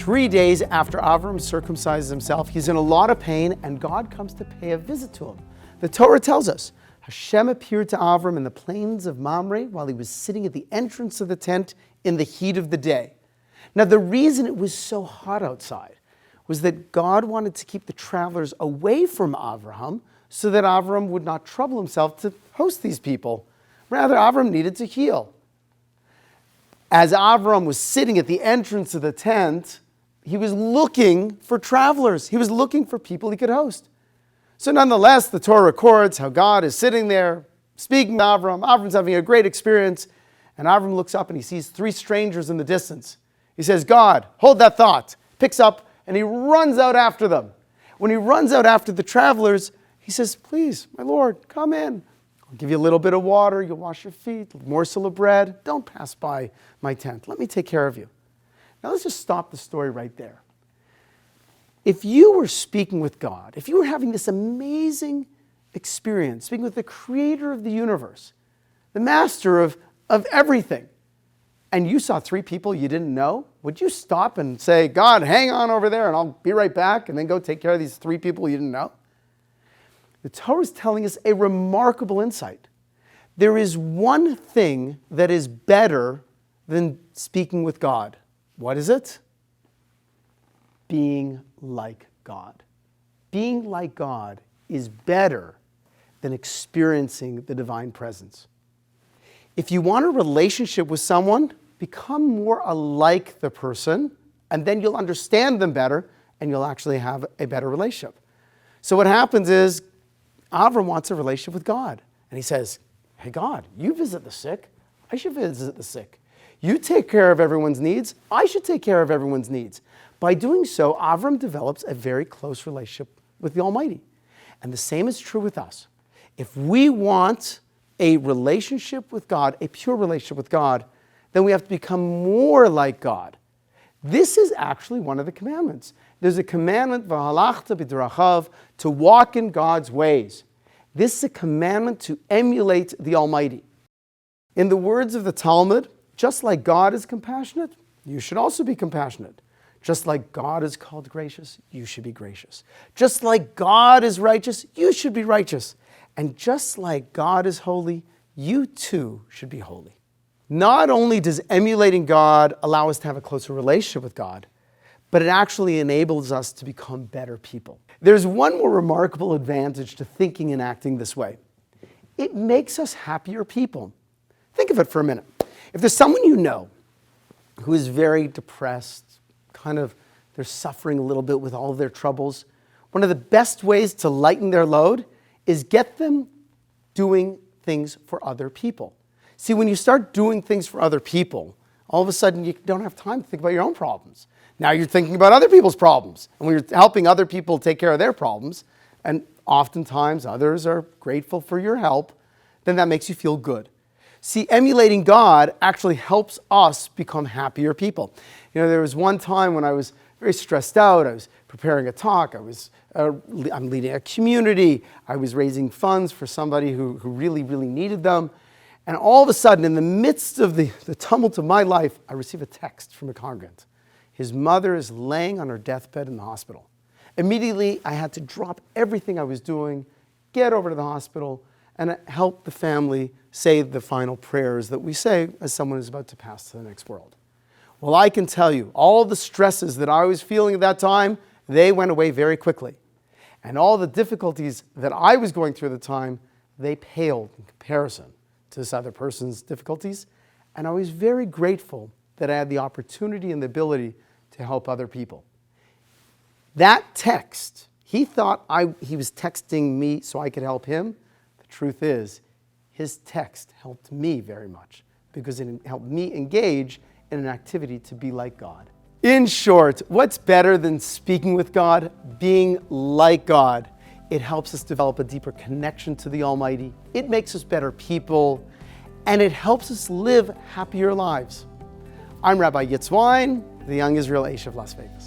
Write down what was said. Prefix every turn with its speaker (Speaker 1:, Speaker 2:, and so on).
Speaker 1: 3 days after Avram circumcises himself, he's in a lot of pain, and God comes to pay a visit to him. The Torah tells us, Hashem appeared to Avram in the plains of Mamre while he was sitting at the entrance of the tent in the heat of the day. Now, the reason it was so hot outside was that God wanted to keep the travelers away from Avraham so that Avram would not trouble himself to host these people. Rather, Avram needed to heal. As Avram was sitting at the entrance of the tent, he was looking for travelers. He was looking for people he could host. So nonetheless, the Torah records how God is sitting there speaking to Avram. Avram's having a great experience. And Avram looks up and he sees 3 strangers in the distance. He says, God, hold that thought. Picks up and he runs out after them. When he runs out after the travelers, he says, please, my Lord, come in. I'll give you a little bit of water. You'll wash your feet, a morsel of bread. Don't pass by my tent. Let me take care of you. Now let's just stop the story right there. If you were speaking with God, if you were having this amazing experience, speaking with the creator of the universe, the master of everything, and you saw 3 people you didn't know, would you stop and say, God, hang on over there and I'll be right back, and then go take care of these 3 people you didn't know? The Torah is telling us a remarkable insight. There is one thing that is better than speaking with God. What is it? Being like God. Being like God is better than experiencing the divine presence. If you want a relationship with someone, become more alike the person, and then you'll understand them better, and you'll actually have a better relationship. So what happens is, Avram wants a relationship with God. And he says, hey God, you visit the sick, I should visit the sick. You take care of everyone's needs, I should take care of everyone's needs. By doing so, Avram develops a very close relationship with the Almighty. And the same is true with us. If we want a relationship with God, a pure relationship with God, then we have to become more like God. This is actually one of the commandments. There's a commandment, v'halachta b'drachav, to walk in God's ways. This is a commandment to emulate the Almighty. In the words of the Talmud, just like God is compassionate, you should also be compassionate. Just like God is called gracious, you should be gracious. Just like God is righteous, you should be righteous. And just like God is holy, you too should be holy. Not only does emulating God allow us to have a closer relationship with God, but it actually enables us to become better people. There's one more remarkable advantage to thinking and acting this way. It makes us happier people. Think of it for a minute. If there's someone you know who is very depressed, they're suffering a little bit with all of their troubles, one of the best ways to lighten their load is get them doing things for other people. See, when you start doing things for other people, all of a sudden you don't have time to think about your own problems. Now you're thinking about other people's problems. And when you're helping other people take care of their problems, and oftentimes others are grateful for your help, then that makes you feel good. See, emulating God actually helps us become happier people. There was one time when I was very stressed out. I was preparing a talk. I'm leading a community. I was raising funds for somebody who really, really needed them. And all of a sudden, in the midst of the tumult of my life, I receive a text from a congregant. His mother is laying on her deathbed in the hospital. Immediately, I had to drop everything I was doing, get over to the hospital, and help the family say the final prayers that we say as someone is about to pass to the next world. Well, I can tell you, all the stresses that I was feeling at that time, they went away very quickly. And all the difficulties that I was going through at the time, they paled in comparison to this other person's difficulties. And I was very grateful that I had the opportunity and the ability to help other people. That text, he thought he was texting me so I could help him. The truth is, his text helped me very much because it helped me engage in an activity to be like God. In short, what's better than speaking with God? Being like God. It helps us develop a deeper connection to the Almighty. It makes us better people, and it helps us live happier lives. I'm Rabbi Wyne, the Young Israel Aish of Las Vegas.